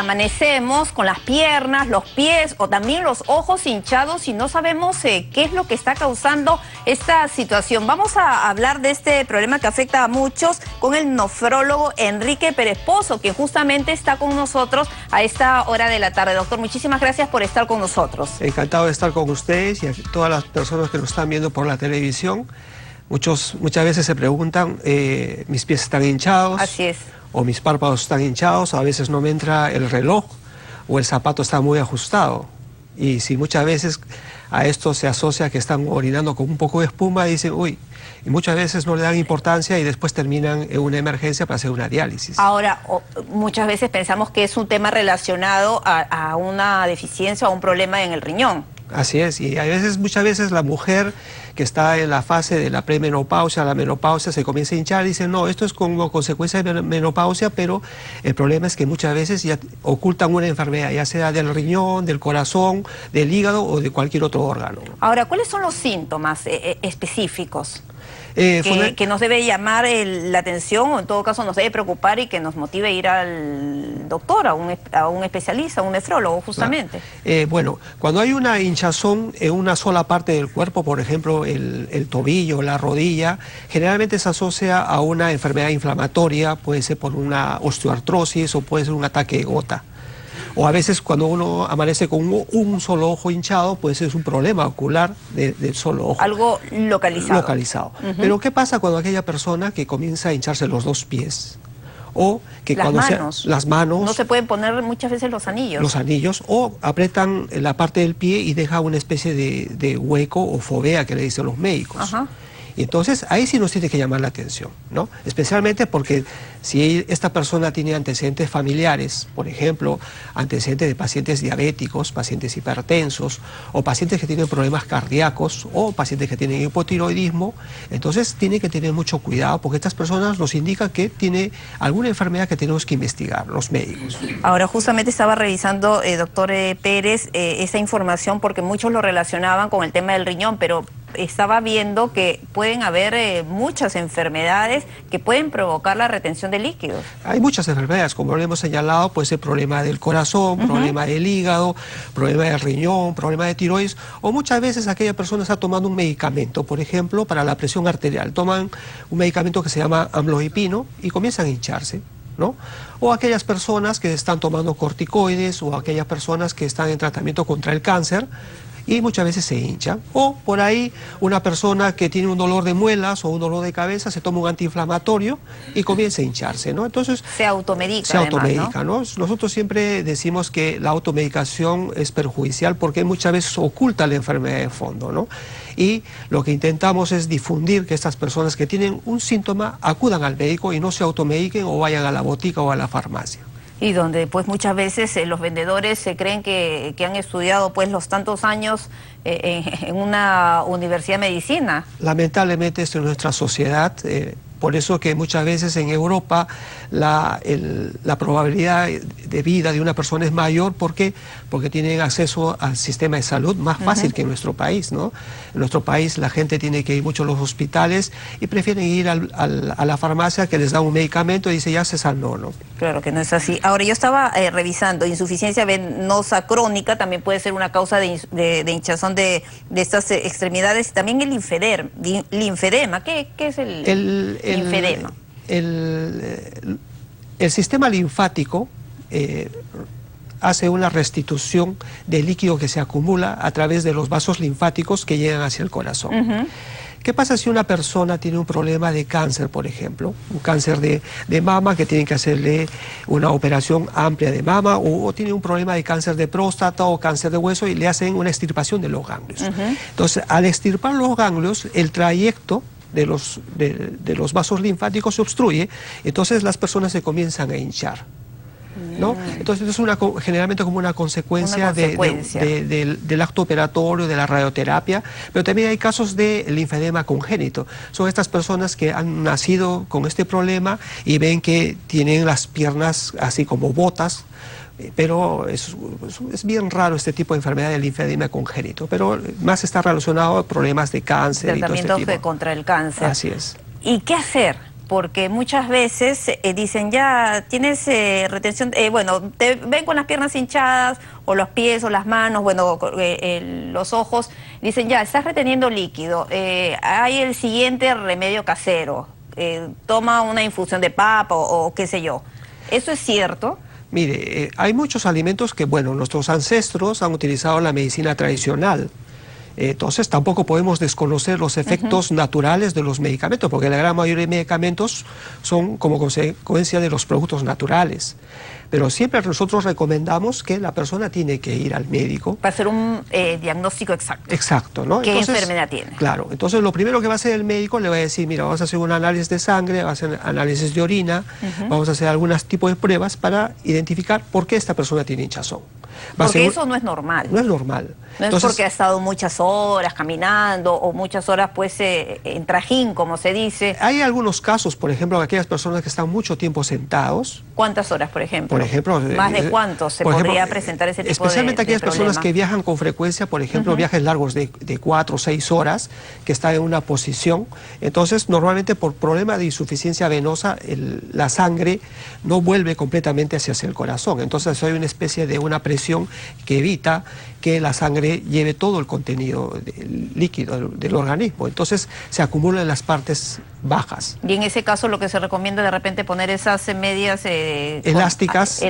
amanecemos con las piernas, los pies o también los ojos hinchados y no sabemos qué es lo que está causando esta situación. Vamos a hablar de este problema que afecta a muchos con el nefrólogo Enrique Pérez Pozo, que justamente está con nosotros a esta hora de la tarde. Doctor, muchísimas gracias por estar con nosotros. Encantado de estar con ustedes y a todas las personas que nos están viendo por la televisión. Muchas veces se preguntan, mis pies están hinchados. Así es. O mis párpados están hinchados, a veces no me entra el reloj o el zapato está muy ajustado. Y si muchas veces a esto se asocia que están orinando con un poco de espuma, dicen, uy, y muchas veces no le dan importancia y después terminan en una emergencia para hacer una diálisis. Ahora, muchas veces pensamos que es un tema relacionado a una deficiencia o a un problema en el riñón. Así es, y muchas veces la mujer que está en la fase de la premenopausia, la menopausia, se comienza a hinchar y dice, no, esto es como consecuencia de menopausia, pero el problema es que muchas veces ya ocultan una enfermedad, ya sea del riñón, del corazón, del hígado o de cualquier otro órgano. Ahora, ¿cuáles son los síntomas específicos que nos debe llamar la atención o en todo caso nos debe preocupar y que nos motive a ir al doctor, a un especialista, a un nefrólogo justamente? Bueno, cuando hay una hinchazón en una sola parte del cuerpo, por ejemplo el tobillo, la rodilla, generalmente se asocia a una enfermedad inflamatoria, puede ser por una osteoartrosis o puede ser un ataque de gota. O a veces cuando uno amanece con un solo ojo hinchado, pues es un problema ocular del solo ojo. Algo localizado. Localizado. Pero ¿qué pasa cuando aquella persona que comienza a hincharse los dos pies? O que las manos. No se pueden poner muchas veces los anillos. Los anillos, o apretan la parte del pie y deja una especie de hueco o fovea que le dicen los médicos. Ajá. Y entonces ahí sí nos tiene que llamar la atención, ¿no? Especialmente porque si esta persona tiene antecedentes familiares, por ejemplo, antecedentes de pacientes diabéticos, pacientes hipertensos, o pacientes que tienen problemas cardíacos, o pacientes que tienen hipotiroidismo, entonces tiene que tener mucho cuidado porque estas personas nos indican que tiene alguna enfermedad que tenemos que investigar, los médicos. Ahora, justamente estaba revisando, doctor Pérez, esa información porque muchos lo relacionaban con el tema del riñón, pero estaba viendo que pueden haber muchas enfermedades que pueden provocar la retención de líquidos. Hay muchas enfermedades, como lo hemos señalado, puede ser problema del corazón, problema del hígado, problema del riñón, problema de tiroides, o muchas veces aquella persona está tomando un medicamento, por ejemplo, para la presión arterial. Toman un medicamento que se llama amlodipino y comienzan a hincharse, ¿no? O aquellas personas que están tomando corticoides o aquellas personas que están en tratamiento contra el cáncer y muchas veces se hinchan. O por ahí una persona que tiene un dolor de muelas o un dolor de cabeza se toma un antiinflamatorio y comienza a hincharse, ¿no? Entonces se automedica. Se automedica, ¿no? Nosotros siempre decimos que la automedicación es perjudicial porque muchas veces oculta la enfermedad de fondo, ¿no? Y lo que intentamos es difundir que estas personas que tienen un síntoma acudan al médico y no se automediquen o vayan a la botica o a la farmacia. Y donde pues muchas veces los vendedores se creen que han estudiado pues los tantos años en una universidad de medicina. Lamentablemente esto es nuestra sociedad, por eso que muchas veces en Europa la probabilidad de vida de una persona es mayor porque tienen acceso al sistema de salud más fácil que en nuestro país, ¿no? En nuestro país la gente tiene que ir mucho a los hospitales y prefieren ir a la farmacia que les da un medicamento y dice ya se sanó, ¿no? Claro que no es así. Ahora yo estaba revisando, insuficiencia venosa crónica también puede ser una causa de hinchazón de estas extremidades, también el linfedema. ¿Qué es el linfedema? El sistema linfático hace una restitución de líquido que se acumula a través de los vasos linfáticos que llegan hacia el corazón. ¿Qué pasa si una persona tiene un problema de cáncer, por ejemplo? Un cáncer de mama que tiene que hacerle una operación amplia de mama, o tiene un problema de cáncer de próstata o cáncer de hueso y le hacen una extirpación de los ganglios. Entonces, al extirpar los ganglios, el trayecto de los vasos linfáticos se obstruye, entonces las personas se comienzan a hinchar, ¿no? Entonces es generalmente como una consecuencia del acto operatorio, de la radioterapia, pero también hay casos de linfedema congénito. Son estas personas que han nacido con este problema y ven que tienen las piernas así como botas, pero es bien raro este tipo de enfermedad del linfedema congénito, pero más está relacionado a problemas de cáncer y todo este tipo. Tratamiento contra el cáncer. Así es. ¿Y qué hacer? porque muchas veces dicen, ya tienes retención, bueno, te ven con las piernas hinchadas, o los pies, o las manos, bueno, los ojos, dicen, ya, estás reteniendo líquido, hay el siguiente remedio casero, toma una infusión de papa o qué sé yo. ¿Eso es cierto? Mire, hay muchos alimentos que, bueno, nuestros ancestros han utilizado la medicina tradicional. Entonces tampoco podemos desconocer los efectos naturales de los medicamentos, porque la gran mayoría de medicamentos son como consecuencia de los productos naturales. Pero siempre nosotros recomendamos que la persona tiene que ir al médico. Para hacer un diagnóstico exacto. Exacto, ¿no? ¿Qué Entonces, enfermedad tiene? Claro, entonces lo primero que va a hacer el médico le va a decir, mira, vamos a hacer un análisis de sangre, vamos a hacer análisis de orina, vamos a hacer algunos tipos de pruebas para identificar por qué esta persona tiene hinchazón. Porque eso no es normal. No es normal. No es porque ha estado muchas horas caminando o muchas horas pues en trajín, como se dice. Hay algunos casos, por ejemplo, de aquellas personas que están mucho tiempo sentados. ¿Cuántas horas, por ejemplo? Por ejemplo, ¿más de cuánto se podría presentar ese tipo de especialmente aquellas personas problema? Que viajan con frecuencia, por ejemplo, viajes largos de 4 o 6 horas, que están en una posición. Entonces, normalmente por problema de insuficiencia venosa, la sangre no vuelve completamente hacia el corazón. Entonces, hay una especie de una presión que evita que la sangre lleve todo el contenido líquido del organismo. Entonces, se acumula en las partes bajas. Y en ese caso, lo que se recomienda de repente poner esas medias elásticas,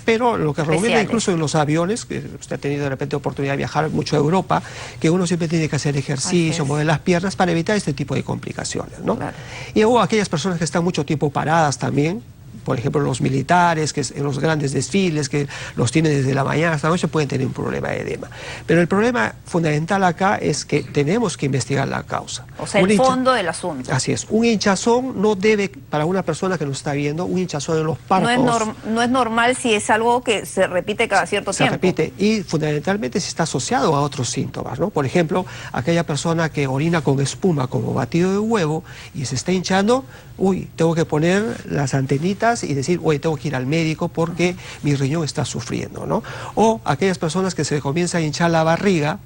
pero lo que recomienda incluso en los aviones, que usted ha tenido de repente oportunidad de viajar mucho a Europa, que uno siempre tiene que hacer ejercicio, mover las piernas para evitar este tipo de complicaciones, ¿no? Claro. Y luego aquellas personas que están mucho tiempo paradas también, por ejemplo, los militares, que en los grandes desfiles, que los tienen desde la mañana hasta la noche, pueden tener un problema de edema. Pero el problema fundamental acá es que tenemos que investigar la causa. O sea, el fondo del asunto. Así es. Un hinchazón no debe, para una persona que nos está viendo, un hinchazón en los párpados. No es normal si es algo que se repite cada cierto tiempo. Se repite, y fundamentalmente si está asociado a otros síntomas, ¿no? Por ejemplo, aquella persona que orina con espuma como batido de huevo y se está hinchando, uy, tengo que poner las antenitas y decir, oye, tengo que ir al médico porque mi riñón está sufriendo, ¿no? O aquellas personas que se comienzan a hinchar la barriga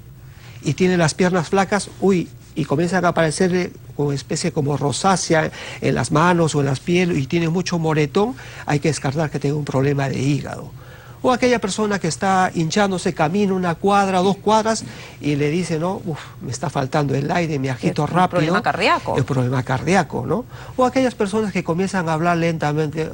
y tienen las piernas flacas, uy, y comienzan a aparecerle una especie como rosácea en las manos o en las pieles y tiene mucho moretón, hay que descartar que tenga un problema de hígado. O aquella persona que está hinchándose, camina 1 cuadra, 2 cuadras y le dice, no, me está faltando el aire, me agito rápido. El problema cardíaco. El problema cardíaco, ¿no? O aquellas personas que comienzan a hablar lentamente,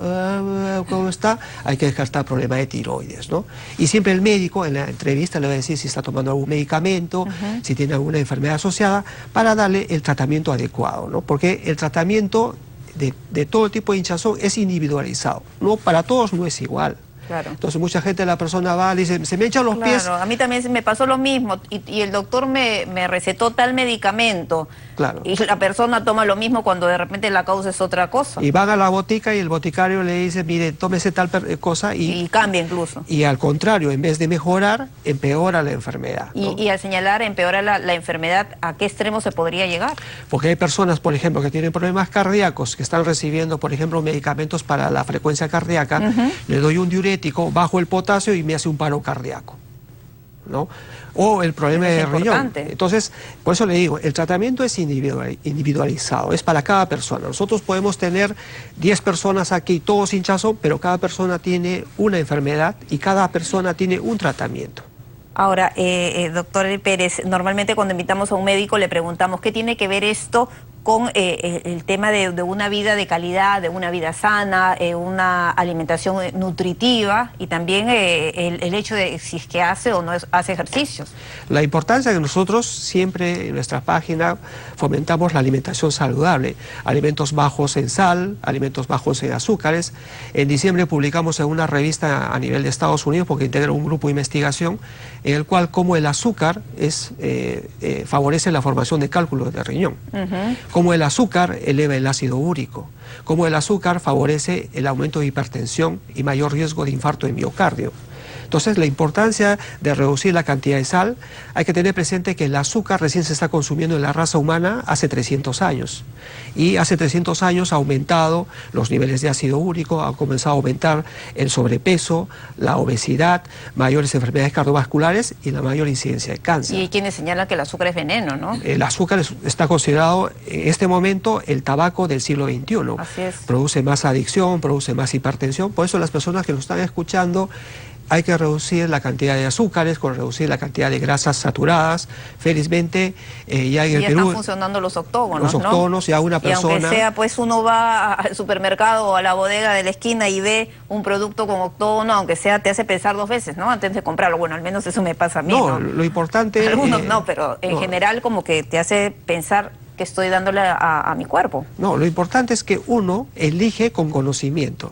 ¿cómo está? Hay que descartar problema de tiroides, ¿no? Y siempre el médico en la entrevista le va a decir si está tomando algún medicamento, si tiene alguna enfermedad asociada, para darle el tratamiento adecuado, ¿no? Porque el tratamiento de todo tipo de hinchazón es individualizado, ¿no? Para todos no es igual. Claro. Entonces mucha gente, la persona va, le dice, se me hinchan los pies. Claro, a mí también me pasó lo mismo y el doctor me recetó tal medicamento. Claro. Y la persona toma lo mismo cuando de repente la causa es otra cosa. Y van a la botica y el boticario le dice, mire, tómese tal cosa y cambia incluso. Y al contrario, en vez de mejorar, empeora la enfermedad, ¿no? Y al señalar empeora la enfermedad, ¿a qué extremo se podría llegar? Porque hay personas, por ejemplo, que tienen problemas cardíacos, que están recibiendo, por ejemplo, medicamentos para la frecuencia cardíaca, le doy un diurético, bajo el potasio y me hace un paro cardíaco, ¿no? O el problema de riñón. Entonces, por eso le digo, el tratamiento es individualizado, es para cada persona. Nosotros podemos tener 10 personas aquí, todos hinchazón, pero cada persona tiene una enfermedad y cada persona tiene un tratamiento. Ahora, doctor Pérez, normalmente cuando invitamos a un médico le preguntamos qué tiene que ver esto con el tema de una vida de calidad, de una vida sana, una alimentación nutritiva y también el hecho de si es que hace o no hace ejercicios. La importancia que nosotros siempre en nuestra página fomentamos la alimentación saludable, alimentos bajos en sal, alimentos bajos en azúcares. En diciembre publicamos en una revista a nivel de Estados Unidos, porque integra un grupo de investigación, en el cual como el azúcar favorece la formación de cálculos de riñón. Como el azúcar eleva el ácido úrico, como el azúcar favorece el aumento de hipertensión y mayor riesgo de infarto de miocardio. Entonces, la importancia de reducir la cantidad de sal, hay que tener presente que el azúcar recién se está consumiendo en la raza humana hace 300 años. Y hace 300 años ha aumentado los niveles de ácido úrico, ha comenzado a aumentar el sobrepeso, la obesidad, mayores enfermedades cardiovasculares y la mayor incidencia de cáncer. Y hay quienes señalan que el azúcar es veneno, ¿no? El azúcar está considerado en este momento el tabaco del siglo XXI. Así es. Produce más adicción, produce más hipertensión. Por eso las personas que nos están escuchando, hay que reducir la cantidad de azúcares, con reducir la cantidad de grasas saturadas. Felizmente ya en el Perú están funcionando los octógonos, los octógonos, ¿no? ya una persona... Y aunque sea, pues uno va al supermercado o a la bodega de la esquina y ve un producto con octógono, aunque sea, te hace pensar 2 veces, ¿no? Antes de comprarlo. Bueno, al menos eso me pasa a mí, ¿no? Lo importante... Algunos no, pero en general como que te hace pensar que estoy dándole a mi cuerpo. No, lo importante es que uno elige con conocimiento.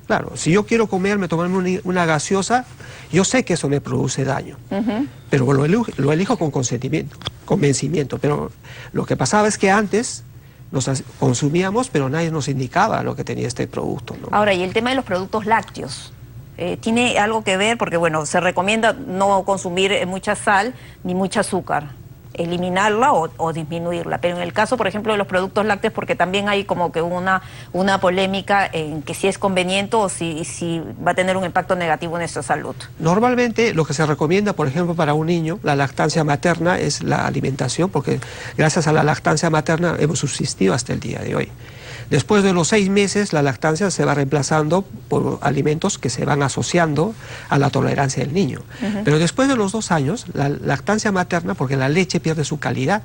Claro, si yo quiero tomarme una gaseosa, yo sé que eso me produce daño, pero lo elijo con convencimiento. Pero lo que pasaba es que antes nos consumíamos, pero nadie nos indicaba lo que tenía este producto, ¿no? Ahora, y el tema de los productos lácteos, ¿tiene algo que ver? Porque, bueno, se recomienda no consumir mucha sal ni mucha azúcar, eliminarla o disminuirla, pero en el caso, por ejemplo, de los productos lácteos, porque también hay como que una polémica en que si es conveniente o si va a tener un impacto negativo en nuestra salud. Normalmente lo que se recomienda, por ejemplo, para un niño, la lactancia materna es la alimentación, porque gracias a la lactancia materna hemos subsistido hasta el día de hoy. Después de los 6 meses, la lactancia se va reemplazando por alimentos que se van asociando a la tolerancia del niño. Pero después de los 2 años, la lactancia materna, porque la leche pierde su calidad,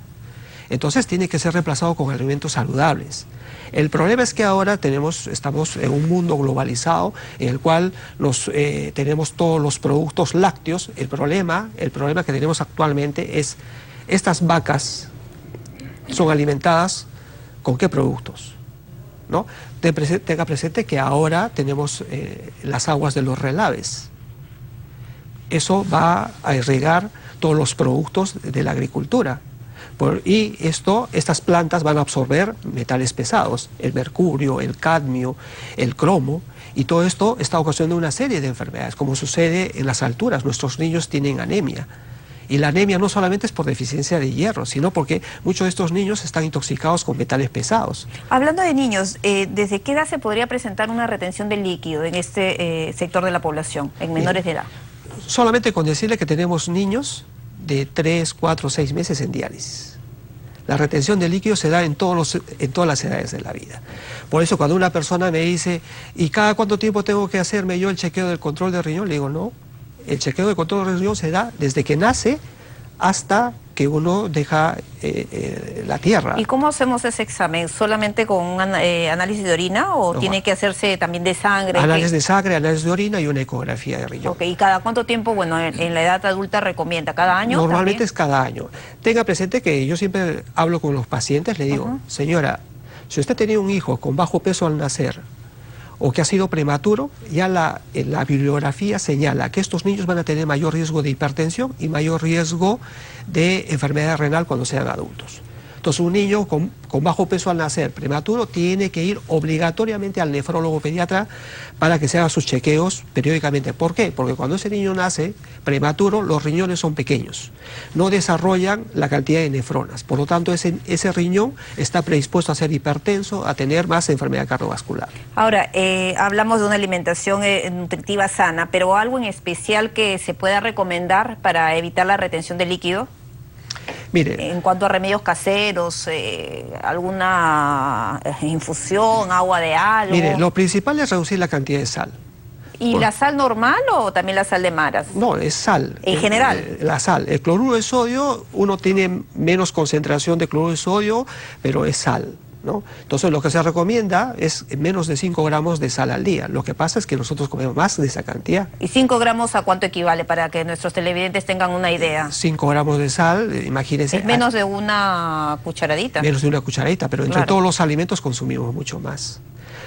entonces tiene que ser reemplazado con alimentos saludables. El problema es que ahora estamos en un mundo globalizado en el cual tenemos todos los productos lácteos. El problema que tenemos actualmente es estas vacas son alimentadas ¿con qué productos? ¿No? Tenga presente que ahora tenemos las aguas de los relaves. Eso va a irrigar todos los productos de la agricultura. Y estas plantas van a absorber metales pesados, el mercurio, el cadmio, el cromo, y todo esto está ocasionando una serie de enfermedades, como sucede en las alturas. Nuestros niños tienen anemia. Y la anemia no solamente es por deficiencia de hierro, sino porque muchos de estos niños están intoxicados con metales pesados. Hablando de niños, ¿desde qué edad se podría presentar una retención de líquido en este sector de la población, en menores de edad? Solamente con decirle que tenemos niños de 3, 4, 6 meses en diálisis. La retención de líquido se da en todas las edades de la vida. Por eso cuando una persona me dice, ¿y cada cuánto tiempo tengo que hacerme yo el chequeo del control de riñón? Le digo, no. El chequeo de control de riñón se da desde que nace hasta que uno deja la tierra. ¿Y cómo hacemos ese examen? ¿Solamente con un análisis de orina o tiene que hacerse también de sangre? Análisis de sangre, análisis de orina y una ecografía de riñón. Ok, ¿y cada cuánto tiempo, bueno, en la edad adulta recomienda? ¿Cada año? Normalmente también es cada año. Tenga presente que yo siempre hablo con los pacientes, le digo, señora, si usted tenía un hijo con bajo peso al nacer, o que ha sido prematuro, ya la bibliografía señala que estos niños van a tener mayor riesgo de hipertensión y mayor riesgo de enfermedad renal cuando sean adultos. Entonces un niño con bajo peso al nacer, prematuro, tiene que ir obligatoriamente al nefrólogo pediatra para que se hagan sus chequeos periódicamente. ¿Por qué? Porque cuando ese niño nace prematuro, los riñones son pequeños, no desarrollan la cantidad de nefronas. Por lo tanto, ese riñón está predispuesto a ser hipertenso, a tener más enfermedad cardiovascular. Ahora, hablamos de una alimentación nutritiva sana, pero ¿algo en especial que se pueda recomendar para evitar la retención de líquido? Mire, en cuanto a remedios caseros, alguna infusión, agua de algo. Mire, lo principal es reducir la cantidad de sal. ¿Y la sal normal o también la sal de maras? No, es sal. ¿En general? La sal. El cloruro de sodio, uno tiene menos concentración de cloruro de sodio, pero es sal, ¿no? Entonces lo que se recomienda es menos de 5 gramos de sal al día. Lo que pasa es que nosotros comemos más de esa cantidad. ¿Y 5 gramos a cuánto equivale para que nuestros televidentes tengan una idea? 5 gramos de sal, imagínense. Es menos de una cucharadita. Menos de una cucharadita, pero entre todos los alimentos consumimos mucho más.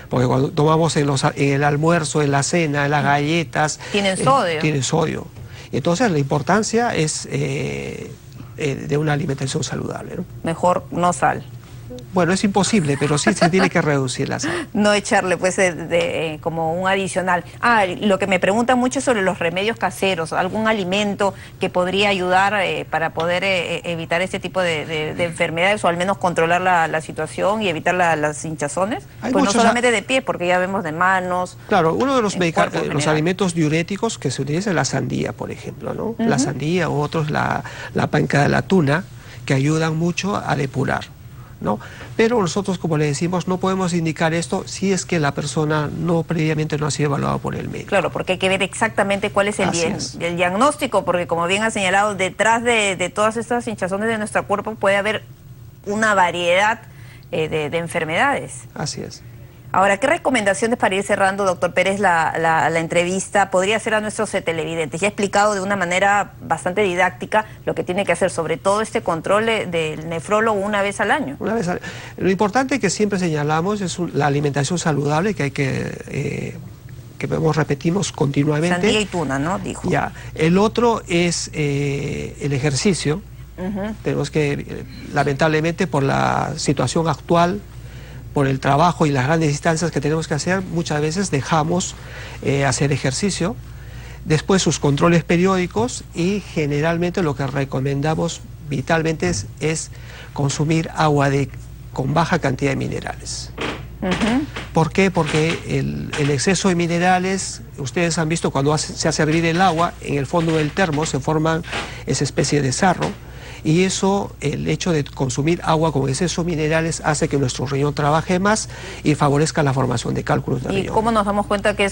Porque cuando tomamos en el almuerzo, en la cena, en las galletas... Tienen sodio. Tienen sodio. Entonces la importancia es de una alimentación saludable, ¿no? Mejor no sal. Bueno, es imposible, pero sí se tiene que reducir la sal. No echarle pues como un adicional. Lo que me preguntan mucho es sobre los remedios caseros, algún alimento que podría ayudar para poder evitar este tipo de enfermedades o al menos controlar la situación y evitar las hinchazones. Pues no solamente de pies, porque ya vemos de manos. Claro, uno de los alimentos diuréticos que se utiliza es la sandía, por ejemplo, ¿no? La sandía u otros, la panca de la tuna, que ayudan mucho a depurar, ¿no? Pero nosotros, como le decimos, no podemos indicar esto si es que la persona previamente no ha sido evaluada por el médico. Claro, porque hay que ver exactamente cuál es el diagnóstico, porque como bien ha señalado, detrás de todas estas hinchazones de nuestro cuerpo puede haber una variedad de enfermedades. Así es. Ahora, ¿qué recomendaciones para ir cerrando, doctor Pérez, la entrevista podría hacer a nuestros televidentes? Ya he explicado de una manera bastante didáctica lo que tiene que hacer, sobre todo este control del nefrólogo una vez al año. Una vez al año. Lo importante que siempre señalamos es la alimentación saludable, que hay que repetimos continuamente. Sandía y tuna, ¿no? Dijo. Ya. El otro es el ejercicio. Tenemos que, lamentablemente, por la situación actual, por el trabajo y las grandes distancias que tenemos que hacer, muchas veces dejamos hacer ejercicio. Después sus controles periódicos y generalmente lo que recomendamos vitalmente es consumir agua con baja cantidad de minerales. ¿Por qué? Porque el exceso de minerales, ustedes han visto cuando se hace hervir el agua, en el fondo del termo se forman esa especie de sarro. Y eso, el hecho de consumir agua con exceso de minerales hace que nuestro riñón trabaje más y favorezca la formación de cálculos de riñón. ¿Y cómo nos damos cuenta que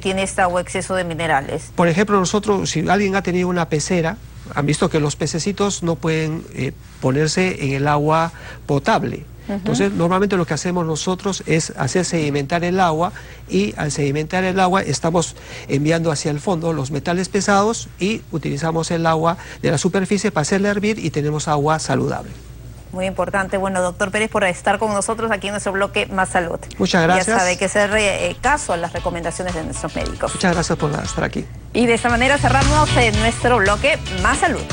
tiene esta agua exceso de minerales? Por ejemplo, nosotros, si alguien ha tenido una pecera, han visto que los pececitos no pueden ponerse en el agua potable. Entonces, normalmente lo que hacemos nosotros es hacer sedimentar el agua y al sedimentar el agua estamos enviando hacia el fondo los metales pesados y utilizamos el agua de la superficie para hacerla hervir y tenemos agua saludable. Muy importante. Bueno, doctor Pérez, por estar con nosotros aquí en nuestro bloque Más Salud. Muchas gracias. Ya sabe, hay que hacer caso a las recomendaciones de nuestros médicos. Muchas gracias por estar aquí. Y de esta manera cerramos nuestro bloque Más Salud.